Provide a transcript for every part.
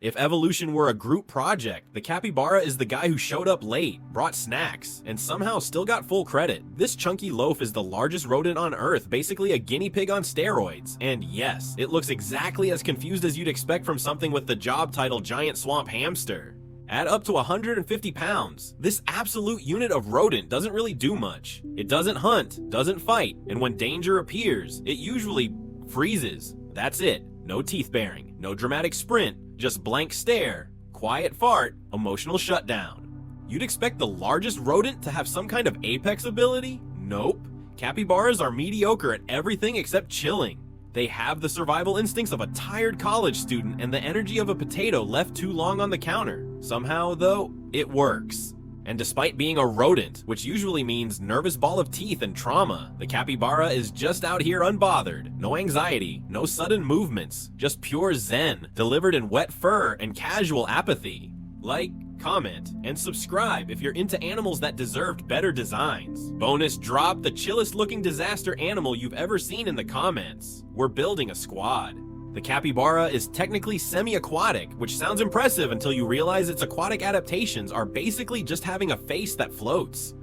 If evolution were a group project, the capybara is the guy who showed up late, brought snacks, and somehow still got full credit. This chunky loaf is the largest rodent on Earth, basically a guinea pig on steroids. And yes, it looks exactly as confused as you'd expect from something with the job title Giant Swamp Hamster. At up to 150 pounds, this absolute unit of rodent doesn't really do much. It doesn't hunt, doesn't fight, and when danger appears, it usually freezes. That's it. No teeth baring, no dramatic sprint, just blank stare, quiet fart, emotional shutdown. You'd expect the largest rodent to have some kind of apex ability? Nope. Capybaras are mediocre at everything except chilling. They have the survival instincts of a tired college student and the energy of a potato left too long on the counter. Somehow, though, it works. And despite being a rodent, which usually means nervous ball of teeth and trauma, the capybara is just out here unbothered. No anxiety, no sudden movements, just pure zen, delivered in wet fur and casual apathy. Like, comment, and subscribe if you're into animals that deserved better designs. Bonus drop the chillest looking disaster animal you've ever seen in the comments. We're building a squad. The capybara is technically semi-aquatic, which sounds impressive until you realize its aquatic adaptations are basically just having a face that floats.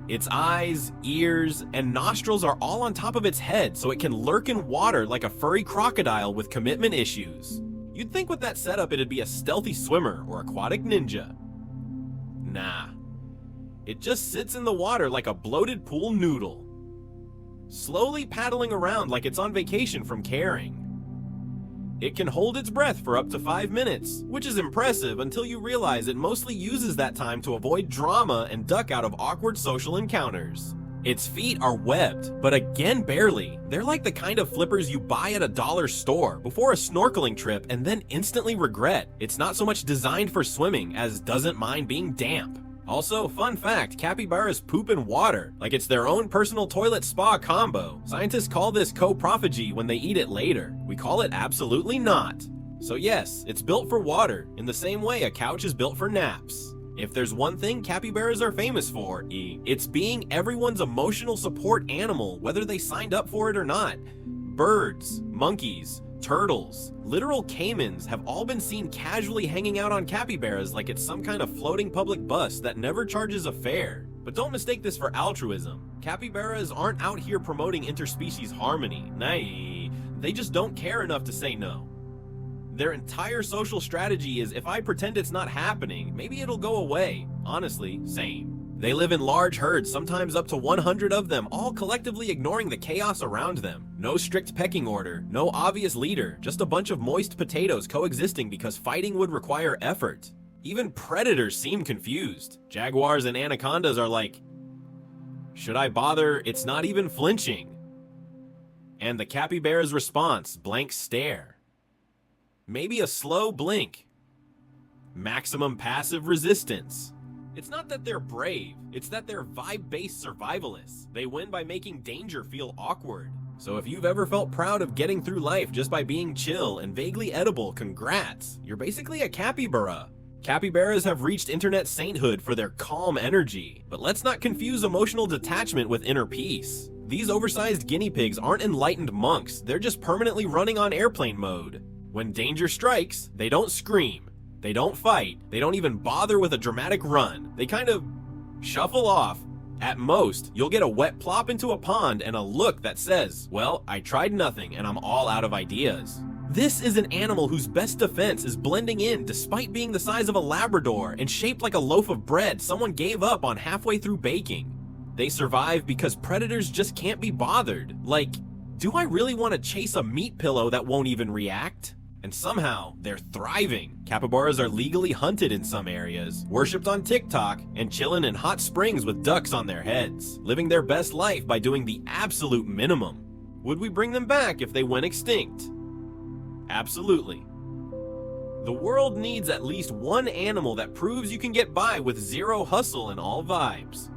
Its eyes, ears, and nostrils are all on top of its head, so it can lurk in water like a furry crocodile with commitment issues. You'd think with that setup it'd be a stealthy swimmer or aquatic ninja. Nah. It just sits in the water like a bloated pool noodle, slowly paddling around like it's on vacation from caring. It can hold its breath for up to 5 minutes, which is impressive until you realize it mostly uses that time to avoid drama and duck out of awkward social encounters. Its feet are webbed, but again barely. They're like the kind of flippers you buy at a dollar store before a snorkeling trip and then instantly regret. It's not so much designed for swimming as doesn't mind being damp. Also, fun fact, capybaras poop in water, like it's their own personal toilet spa combo. Scientists call this coprophagy when they eat it later. We call it absolutely not. So yes, it's built for water, in the same way a couch is built for naps. If there's one thing capybaras are famous for, it's being everyone's emotional support animal, whether they signed up for it or not. Birds, monkeys, turtles, literal caimans have all been seen casually hanging out on capybaras like it's some kind of floating public bus that never charges a fare. But don't mistake this for altruism. Capybaras aren't out here promoting interspecies harmony. Nah, they just don't care enough to say no. Their entire social strategy is if I pretend it's not happening, maybe it'll go away. Honestly, same. They live in large herds, sometimes up to 100 of them, all collectively ignoring the chaos around them. No strict pecking order, no obvious leader, just a bunch of moist potatoes coexisting because fighting would require effort. Even predators seem confused. Jaguars and anacondas are like, should I bother? It's not even flinching. And the capybara's response, blank stare. Maybe a slow blink. Maximum passive resistance. It's not that they're brave, it's that they're vibe-based survivalists. They win by making danger feel awkward. So if you've ever felt proud of getting through life just by being chill and vaguely edible, congrats. You're basically a capybara. Capybaras have reached internet sainthood for their calm energy. But let's not confuse emotional detachment with inner peace. These oversized guinea pigs aren't enlightened monks, they're just permanently running on airplane mode. When danger strikes, they don't scream. They don't fight, they don't even bother with a dramatic run. They kind of shuffle off. At most, you'll get a wet plop into a pond and a look that says, well, I tried nothing and I'm all out of ideas. This is an animal whose best defense is blending in despite being the size of a Labrador and shaped like a loaf of bread someone gave up on halfway through baking. They survive because predators just can't be bothered. Like, do I really want to chase a meat pillow that won't even react? And somehow, they're thriving. Capybaras are legally hunted in some areas, worshipped on TikTok, and chilling in hot springs with ducks on their heads, living their best life by doing the absolute minimum. Would we bring them back if they went extinct? Absolutely. The world needs at least one animal that proves you can get by with zero hustle and all vibes.